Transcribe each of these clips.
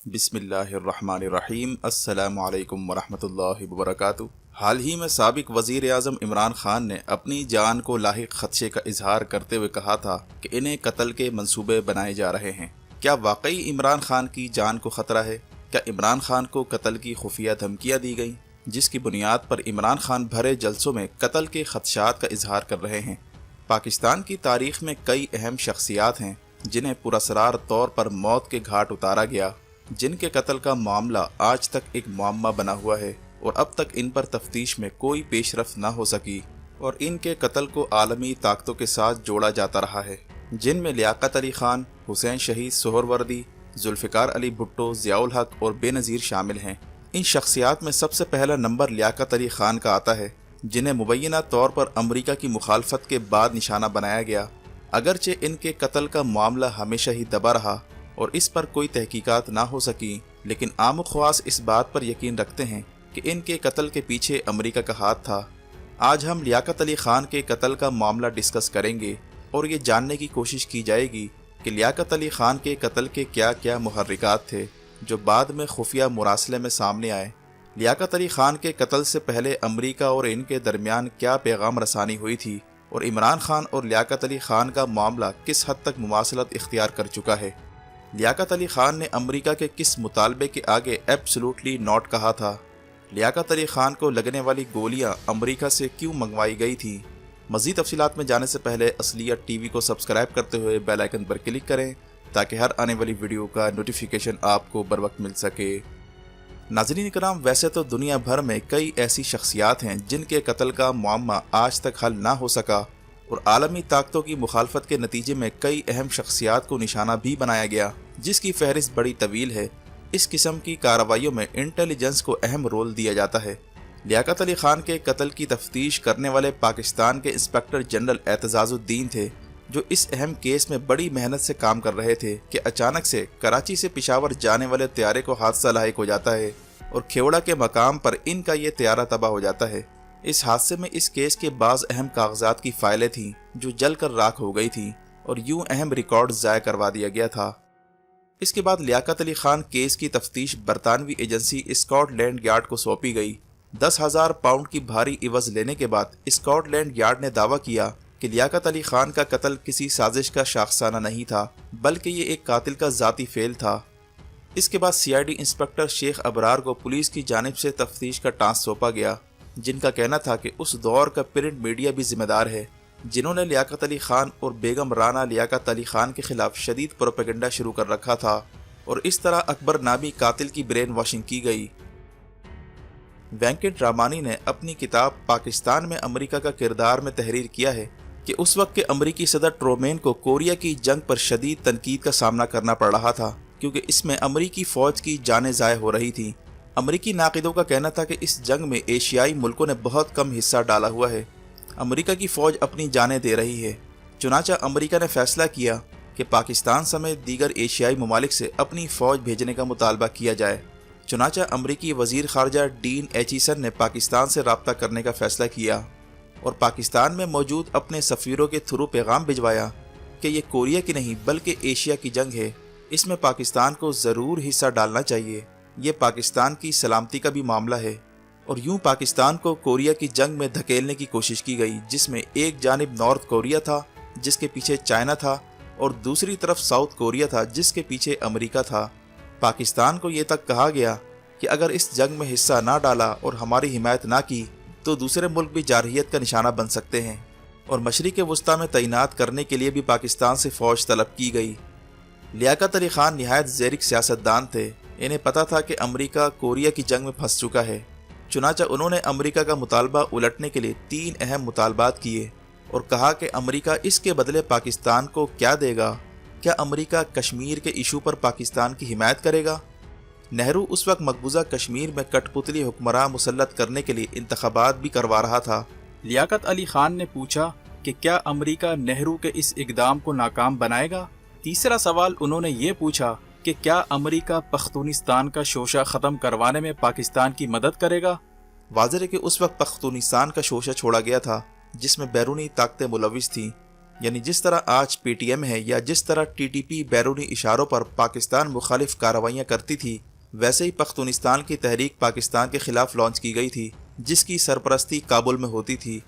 بسم اللہ الرحمن الرحیم۔ السلام علیکم ورحمۃ اللہ وبرکاتہ۔ حال ہی میں سابق وزیر اعظم عمران خان نے اپنی جان کو لاحق خدشے کا اظہار کرتے ہوئے کہا تھا کہ انہیں قتل کے منصوبے بنائے جا رہے ہیں۔ کیا واقعی عمران خان کی جان کو خطرہ ہے؟ کیا عمران خان کو قتل کی خفیہ دھمکیاں دی گئیں جس کی بنیاد پر عمران خان بھرے جلسوں میں قتل کے خدشات کا اظہار کر رہے ہیں؟ پاکستان کی تاریخ میں کئی اہم شخصیات ہیں جنہیں پراسرار طور پر موت کے گھاٹ اتارا گیا، جن کے قتل کا معاملہ آج تک ایک معمہ بنا ہوا ہے اور اب تک ان پر تفتیش میں کوئی پیش رفت نہ ہو سکی، اور ان کے قتل کو عالمی طاقتوں کے ساتھ جوڑا جاتا رہا ہے، جن میں لیاقت علی خان، حسین شہید سہروردی، ذوالفقار علی بھٹو، ضیاء الحق اور بے نظیر شامل ہیں۔ ان شخصیات میں سب سے پہلا نمبر لیاقت علی خان کا آتا ہے، جنہیں مبینہ طور پر امریکہ کی مخالفت کے بعد نشانہ بنایا گیا۔ اگرچہ ان کے قتل کا معاملہ ہمیشہ ہی دبا رہا اور اس پر کوئی تحقیقات نہ ہو سکی، لیکن عام و خواص اس بات پر یقین رکھتے ہیں کہ ان کے قتل کے پیچھے امریکہ کا ہاتھ تھا۔ آج ہم لیاقت علی خان کے قتل کا معاملہ ڈسکس کریں گے اور یہ جاننے کی کوشش کی جائے گی کہ لیاقت علی خان کے قتل کے کیا کیا محرکات تھے جو بعد میں خفیہ مراسلے میں سامنے آئے۔ لیاقت علی خان کے قتل سے پہلے امریکہ اور ان کے درمیان کیا پیغام رسانی ہوئی تھی، اور عمران خان اور لیاقت علی خان کا معاملہ کس حد تک مماثلت اختیار کر چکا ہے۔ لیاقت علی خان نے امریکہ کے کس مطالبے کے آگے ایبسلوٹلی ناٹ کہا تھا؟ لیاقت علی خان کو لگنے والی گولیاں امریکہ سے کیوں منگوائی گئی تھیں؟ مزید تفصیلات میں جانے سے پہلے اصلیت ٹی وی کو سبسکرائب کرتے ہوئے بیل آئیکن پر کلک کریں تاکہ ہر آنے والی ویڈیو کا نوٹیفیکیشن آپ کو بر وقت مل سکے۔ ناظرین کرام، ویسے تو دنیا بھر میں کئی ایسی شخصیات ہیں جن کے قتل کا معمہ آج تک حل نہ ہو سکا، اور عالمی طاقتوں کی مخالفت کے نتیجے میں کئی اہم شخصیات کو نشانہ بھی بنایا گیا، جس کی فہرست بڑی طویل ہے۔ اس قسم کی کارروائیوں میں انٹیلیجنس کو اہم رول دیا جاتا ہے۔ لیاقت علی خان کے قتل کی تفتیش کرنے والے پاکستان کے انسپکٹر جنرل اعتزاز الدین تھے، جو اس اہم کیس میں بڑی محنت سے کام کر رہے تھے کہ اچانک سے کراچی سے پشاور جانے والے طیارے کو حادثہ لاحق ہو جاتا ہے اور کھیوڑا کے مقام پر ان کا یہ طیارہ تباہ ہو جاتا ہے۔ اس حادثے میں اس کیس کے بعض اہم کاغذات کی فائلیں تھیں جو جل کر راکھ ہو گئی تھیں، اور یوں اہم ریکارڈ ضائع کروا دیا گیا تھا۔ اس کے بعد لیاقت علی خان کیس کی تفتیش برطانوی ایجنسی اسکاٹ لینڈ یارڈ کو سونپی گئی۔ 10,000 پاؤنڈ کی بھاری عوض لینے کے بعد اسکاٹ لینڈ یارڈ نے دعویٰ کیا کہ لیاقت علی خان کا قتل کسی سازش کا شاخسانہ نہیں تھا، بلکہ یہ ایک قاتل کا ذاتی فعل تھا۔ اس کے بعد CID انسپکٹر شیخ ابرار کو پولیس کی جانب سے تفتیش کا ٹاسک سونپا گیا، جن کا کہنا تھا کہ اس دور کا پرنٹ میڈیا بھی ذمہ دار ہے، جنہوں نے لیاقت علی خان اور بیگم رانا لیاقت علی خان کے خلاف شدید پروپیگنڈا شروع کر رکھا تھا، اور اس طرح اکبر نامی قاتل کی برین واشنگ کی گئی۔ وینکٹ رامانی نے اپنی کتاب پاکستان میں امریکہ کا کردار میں تحریر کیا ہے کہ اس وقت کے امریکی صدر ٹرومین کو کوریا کی جنگ پر شدید تنقید کا سامنا کرنا پڑ رہا تھا، کیونکہ اس میں امریکی فوج کی جانیں ضائع ہو رہی تھیں۔ امریکی ناقدوں کا کہنا تھا کہ اس جنگ میں ایشیائی ملکوں نے بہت کم حصہ ڈالا ہوا ہے، امریکہ کی فوج اپنی جانیں دے رہی ہے۔ چنانچہ امریکہ نے فیصلہ کیا کہ پاکستان سمیت دیگر ایشیائی ممالک سے اپنی فوج بھیجنے کا مطالبہ کیا جائے۔ چنانچہ امریکی وزیر خارجہ ڈین ایچیسن نے پاکستان سے رابطہ کرنے کا فیصلہ کیا اور پاکستان میں موجود اپنے سفیروں کے تھرو پیغام بھجوایا کہ یہ کوریا کی نہیں بلکہ ایشیا کی جنگ ہے، اس میں پاکستان کو ضرور حصہ ڈالنا چاہیے، یہ پاکستان کی سلامتی کا بھی معاملہ ہے۔ اور یوں پاکستان کو کوریا کی جنگ میں دھکیلنے کی کوشش کی گئی، جس میں ایک جانب نارتھ کوریا تھا جس کے پیچھے چائنا تھا، اور دوسری طرف ساؤتھ کوریا تھا جس کے پیچھے امریکہ تھا۔ پاکستان کو یہ تک کہا گیا کہ اگر اس جنگ میں حصہ نہ ڈالا اور ہماری حمایت نہ کی تو دوسرے ملک بھی جارحیت کا نشانہ بن سکتے ہیں، اور مشرق وسطیٰ میں تعینات کرنے کے لیے بھی پاکستان سے فوج طلب کی گئی۔ لیاقت علی خان نہایت زیرک سیاستدان تھے، انہیں پتا تھا کہ امریکہ کوریا کی جنگ میں پھنس چکا ہے، چنانچہ انہوں نے امریکہ کا مطالبہ الٹنے کے لیے 3 اہم مطالبات کیے اور کہا کہ امریکہ اس کے بدلے پاکستان کو کیا دے گا؟ کیا امریکہ کشمیر کے ایشو پر پاکستان کی حمایت کرے گا؟ نہرو اس وقت مقبوضہ کشمیر میں کٹ پتلی حکمراں مسلط کرنے کے لیے انتخابات بھی کروا رہا تھا۔ لیاقت علی خان نے پوچھا کہ کیا امریکہ نہرو کے اس اقدام کو ناکام بنائے گا؟ تیسرا سوال انہوں نے یہ پوچھا کہ کیا امریکہ پختونستان کا شوشہ ختم کروانے میں پاکستان کی مدد کرے گا؟ واضح ہے کہ اس وقت پختونستان کا شوشہ چھوڑا گیا تھا جس میں بیرونی طاقتیں ملوث تھیں، یعنی جس طرح آج پی ٹی ایم ہے یا جس طرح ٹی ٹی پی بیرونی اشاروں پر پاکستان مخالف کارروائیاں کرتی تھی، ویسے ہی پختونستان کی تحریک پاکستان کے خلاف لانچ کی گئی تھی، جس کی سرپرستی کابل میں ہوتی تھی۔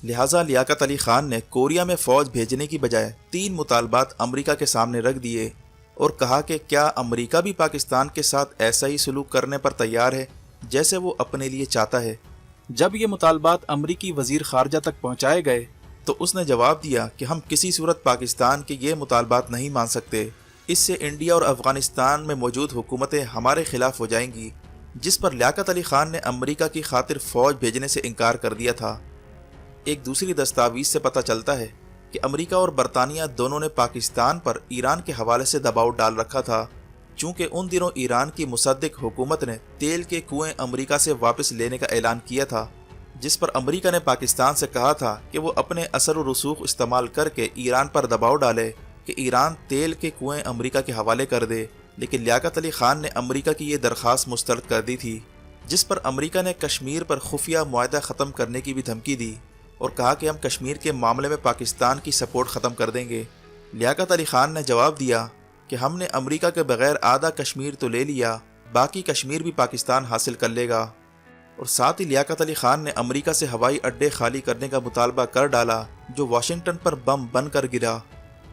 لہٰذا لیاقت علی خان نے کوریا میں فوج بھیجنے کی بجائے 3 مطالبات امریکہ کے سامنے رکھ دیے اور کہا کہ کیا امریکہ بھی پاکستان کے ساتھ ایسا ہی سلوک کرنے پر تیار ہے جیسے وہ اپنے لیے چاہتا ہے۔ جب یہ مطالبات امریکی وزیر خارجہ تک پہنچائے گئے تو اس نے جواب دیا کہ ہم کسی صورت پاکستان کے یہ مطالبات نہیں مان سکتے، اس سے انڈیا اور افغانستان میں موجود حکومتیں ہمارے خلاف ہو جائیں گی، جس پر لیاقت علی خان نے امریکہ کی خاطر فوج بھیجنے سے انکار کر دیا تھا۔ ایک دوسری دستاویز سے پتہ چلتا ہے کہ امریکہ اور برطانیہ دونوں نے پاکستان پر ایران کے حوالے سے دباؤ ڈال رکھا تھا، چونکہ ان دنوں ایران کی مصدق حکومت نے تیل کے کنویں امریکہ سے واپس لینے کا اعلان کیا تھا، جس پر امریکہ نے پاکستان سے کہا تھا کہ وہ اپنے اثر و رسوخ استعمال کر کے ایران پر دباؤ ڈالے کہ ایران تیل کے کنویں امریکہ کے حوالے کر دے، لیکن لیاقت علی خان نے امریکہ کی یہ درخواست مسترد کر دی تھی، جس پر امریکہ نے کشمیر پر خفیہ معاہدہ ختم کرنے کی بھی دھمکی دی اور کہا کہ ہم کشمیر کے معاملے میں پاکستان کی سپورٹ ختم کر دیں گے۔ لیاقت علی خان نے جواب دیا کہ ہم نے امریکہ کے بغیر آدھا کشمیر تو لے لیا، باقی کشمیر بھی پاکستان حاصل کر لے گا، اور ساتھ ہی لیاقت علی خان نے امریکہ سے ہوائی اڈے خالی کرنے کا مطالبہ کر ڈالا جو واشنگٹن پر بم بن کر گرا۔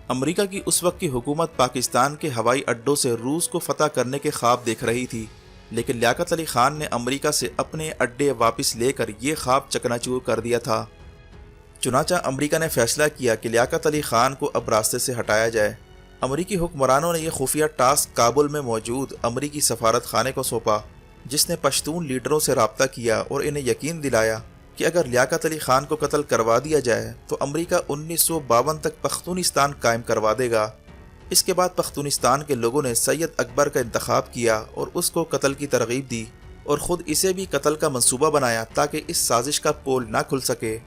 امریکہ کی اس وقت کی حکومت پاکستان کے ہوائی اڈوں سے روس کو فتح کرنے کے خواب دیکھ رہی تھی، لیکن لیاقت علی خان نے امریکہ سے اپنے اڈے واپس لے کر یہ خواب چکناچور کر دیا تھا۔ چنانچہ امریکہ نے فیصلہ کیا کہ لیاقت علی خان کو اب راستے سے ہٹایا جائے۔ امریکی حکمرانوں نے یہ خفیہ ٹاسک کابل میں موجود امریکی سفارت خانے کو سونپا، جس نے پشتون لیڈروں سے رابطہ کیا اور انہیں یقین دلایا کہ اگر لیاقت علی خان کو قتل کروا دیا جائے تو امریکہ 1952 تک پختونستان قائم کروا دے گا۔ اس کے بعد پختونستان کے لوگوں نے سید اکبر کا انتخاب کیا اور اس کو قتل کی ترغیب دی اور خود اسے بھی قتل کا منصوبہ بنایا تاکہ اس سازش کا پول نہ کھل سکے۔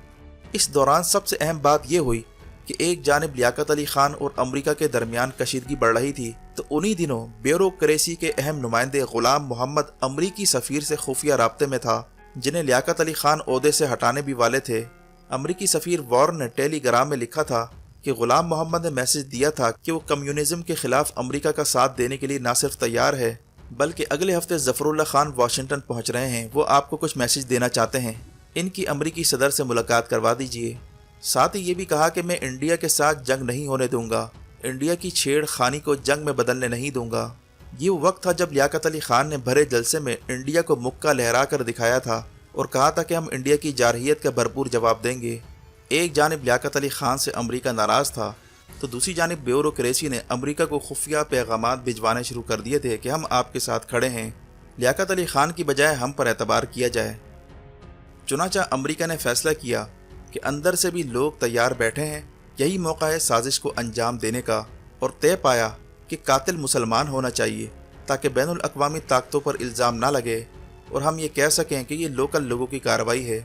اس دوران سب سے اہم بات یہ ہوئی کہ ایک جانب لیاقت علی خان اور امریکہ کے درمیان کشیدگی بڑھ رہی تھی، تو انہی دنوں بیوروکریسی کے اہم نمائندے غلام محمد امریکی سفیر سے خفیہ رابطے میں تھا، جنہیں لیاقت علی خان عہدے سے ہٹانے بھی والے تھے۔ امریکی سفیر وارن نے ٹیلی گرام میں لکھا تھا کہ غلام محمد نے میسج دیا تھا کہ وہ کمیونزم کے خلاف امریکہ کا ساتھ دینے کے لیے نہ صرف تیار ہے بلکہ اگلے ہفتے ظفر اللہ خان واشنگٹن پہنچ رہے ہیں، وہ آپ کو کچھ میسج دینا چاہتے ہیں، ان کی امریکی صدر سے ملاقات کروا دیجیے۔ ساتھ ہی یہ بھی کہا کہ میں انڈیا کے ساتھ جنگ نہیں ہونے دوں گا، انڈیا کی چھیڑ خانی کو جنگ میں بدلنے نہیں دوں گا۔ یہ وقت تھا جب لیاقت علی خان نے بھرے جلسے میں انڈیا کو مکہ لہرا کر دکھایا تھا اور کہا تھا کہ ہم انڈیا کی جارحیت کا بھرپور جواب دیں گے۔ ایک جانب لیاقت علی خان سے امریکہ ناراض تھا تو دوسری جانب بیوروکریسی نے امریکہ کو خفیہ پیغامات بھجوانے شروع کر دیے تھے کہ ہم آپ کے ساتھ کھڑے ہیں، لیاقت علی خان کی بجائے ہم پر اعتبار کیا جائے۔ چنانچہ امریکہ نے فیصلہ کیا کہ اندر سے بھی لوگ تیار بیٹھے ہیں، یہی موقع ہے سازش کو انجام دینے کا، اور طے پایا کہ قاتل مسلمان ہونا چاہیے تاکہ بین الاقوامی طاقتوں پر الزام نہ لگے اور ہم یہ کہہ سکیں کہ یہ لوکل لوگوں کی کارروائی ہے۔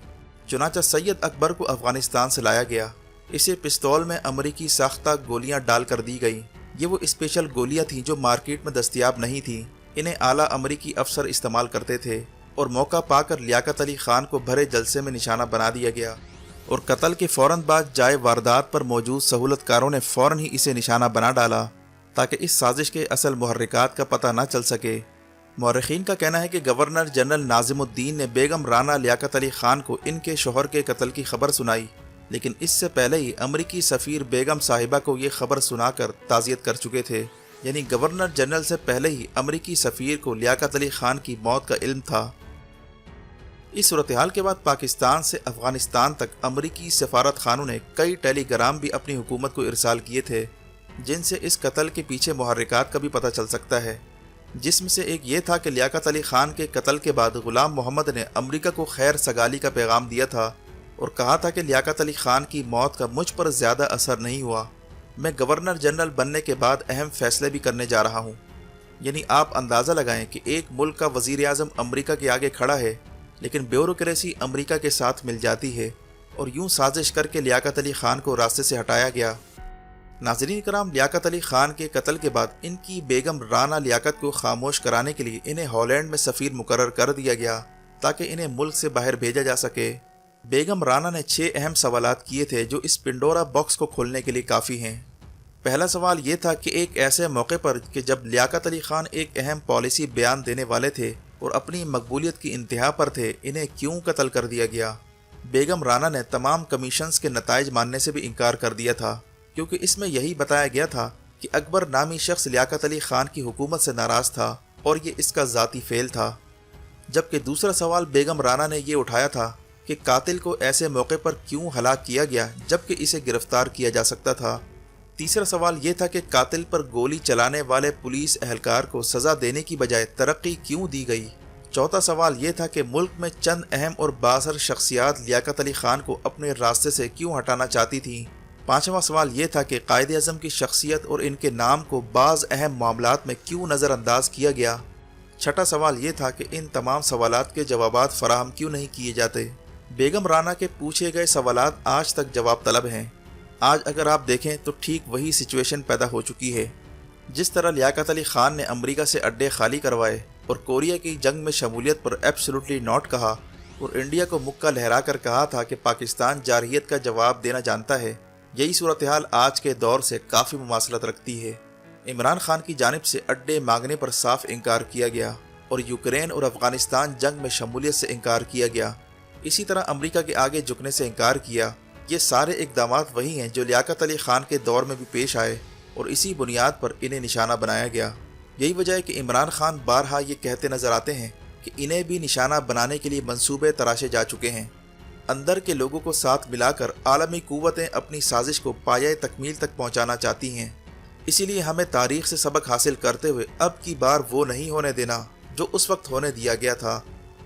چنانچہ سید اکبر کو افغانستان سے لایا گیا، اسے پستول میں امریکی ساختہ گولیاں ڈال کر دی گئیں۔ یہ وہ اسپیشل گولیاں تھیں جو مارکیٹ میں دستیاب نہیں تھیں، انہیں اعلیٰ امریکی افسر استعمال کرتے تھے، اور موقع پا کر لیاقت علی خان کو بھرے جلسے میں نشانہ بنا دیا گیا، اور قتل کے فوراً بعد جائے واردات پر موجود سہولت کاروں نے فوراً ہی اسے نشانہ بنا ڈالا تاکہ اس سازش کے اصل محرکات کا پتہ نہ چل سکے۔ مورخین کا کہنا ہے کہ گورنر جنرل ناظم الدین نے بیگم رانا لیاقت علی خان کو ان کے شوہر کے قتل کی خبر سنائی، لیکن اس سے پہلے ہی امریکی سفیر بیگم صاحبہ کو یہ خبر سنا کر تعزیت کر چکے تھے، یعنی گورنر جنرل سے پہلے ہی امریکی سفیر کو لیاقت علی خان کی موت کا علم تھا۔ اس صورتحال کے بعد پاکستان سے افغانستان تک امریکی سفارت خانوں نے کئی ٹیلی گرام بھی اپنی حکومت کو ارسال کیے تھے، جن سے اس قتل کے پیچھے محرکات کا بھی پتہ چل سکتا ہے، جس میں سے ایک یہ تھا کہ لیاقت علی خان کے قتل کے بعد غلام محمد نے امریکہ کو خیر سگالی کا پیغام دیا تھا اور کہا تھا کہ لیاقت علی خان کی موت کا مجھ پر زیادہ اثر نہیں ہوا، میں گورنر جنرل بننے کے بعد اہم فیصلے بھی کرنے جا رہا ہوں۔ یعنی آپ اندازہ لگائیں کہ ایک ملک کا وزیر اعظم امریکہ کے آگے کھڑا ہے، لیکن بیوروکریسی امریکہ کے ساتھ مل جاتی ہے، اور یوں سازش کر کے لیاقت علی خان کو راستے سے ہٹایا گیا۔ ناظرین کرام، لیاقت علی خان کے قتل کے بعد ان کی بیگم رانا لیاقت کو خاموش کرانے کے لیے انہیں ہالینڈ میں سفیر مقرر کر دیا گیا تاکہ انہیں ملک سے باہر بھیجا جا سکے۔ بیگم رانا نے 6 اہم سوالات کیے تھے جو اس پنڈورا باکس کو کھولنے کے لیے کافی ہیں۔ پہلا سوال یہ تھا کہ ایک ایسے موقع پر کہ جب لیاقت علی خان ایک اہم پالیسی بیان دینے والے تھے اور اپنی مقبولیت کی انتہا پر تھے، انہیں کیوں قتل کر دیا گیا؟ بیگم رانا نے تمام کمیشنز کے نتائج ماننے سے بھی انکار کر دیا تھا، کیونکہ اس میں یہی بتایا گیا تھا کہ اکبر نامی شخص لیاقت علی خان کی حکومت سے ناراض تھا اور یہ اس کا ذاتی فعل تھا۔ جبکہ دوسرا سوال بیگم رانا نے یہ اٹھایا تھا کہ قاتل کو ایسے موقع پر کیوں ہلاک کیا گیا جبکہ اسے گرفتار کیا جا سکتا تھا۔ تیسرا سوال یہ تھا کہ قاتل پر گولی چلانے والے پولیس اہلکار کو سزا دینے کی بجائے ترقی کیوں دی گئی؟ چوتھا سوال یہ تھا کہ ملک میں چند اہم اور بااثر شخصیات لیاقت علی خان کو اپنے راستے سے کیوں ہٹانا چاہتی تھیں؟ پانچواں سوال یہ تھا کہ قائد اعظم کی شخصیت اور ان کے نام کو بعض اہم معاملات میں کیوں نظر انداز کیا گیا؟ چھٹا سوال یہ تھا کہ ان تمام سوالات کے جوابات فراہم کیوں نہیں کیے جاتے؟ بیگم رانا کے پوچھے گئے سوالات آج تک جواب طلب ہیں۔ آج اگر آپ دیکھیں تو ٹھیک وہی سچویشن پیدا ہو چکی ہے۔ جس طرح لیاقت علی خان نے امریکہ سے اڈے خالی کروائے اور کوریا کی جنگ میں شمولیت پر ایبسولوٹلی ناٹ کہا اور انڈیا کو مکہ لہرا کر کہا تھا کہ پاکستان جارحیت کا جواب دینا جانتا ہے، یہی صورتحال آج کے دور سے کافی مماثلت رکھتی ہے۔ عمران خان کی جانب سے اڈے مانگنے پر صاف انکار کیا گیا اور یوکرین اور افغانستان جنگ میں شمولیت سے انکار کیا گیا۔ اسی طرح امریکہ کے آگے جھکنے سے انکار کیا۔ یہ سارے اقدامات وہی ہیں جو لیاقت علی خان کے دور میں بھی پیش آئے اور اسی بنیاد پر انہیں نشانہ بنایا گیا۔ یہی وجہ ہے کہ عمران خان بارہا یہ کہتے نظر آتے ہیں کہ انہیں بھی نشانہ بنانے کے لیے منصوبے تراشے جا چکے ہیں۔ اندر کے لوگوں کو ساتھ ملا کر عالمی قوتیں اپنی سازش کو پایۂ تکمیل تک پہنچانا چاہتی ہیں۔ اسی لیے ہمیں تاریخ سے سبق حاصل کرتے ہوئے اب کی بار وہ نہیں ہونے دینا جو اس وقت ہونے دیا گیا تھا،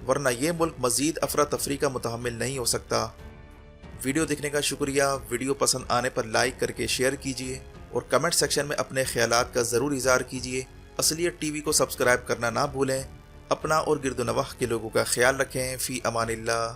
ورنہ یہ ملک مزید افراتفری کا متحمل نہیں ہو سکتا۔ ویڈیو دیکھنے کا شکریہ۔ ویڈیو پسند آنے پر لائک کر کے شیئر کیجیے اور کمنٹ سیکشن میں اپنے خیالات کا ضرور اظہار کیجیے۔ اصلیت ٹی وی کو سبسکرائب کرنا نہ بھولیں۔ اپنا اور گرد و نواح کے لوگوں کا خیال رکھیں۔ فی امان اللہ۔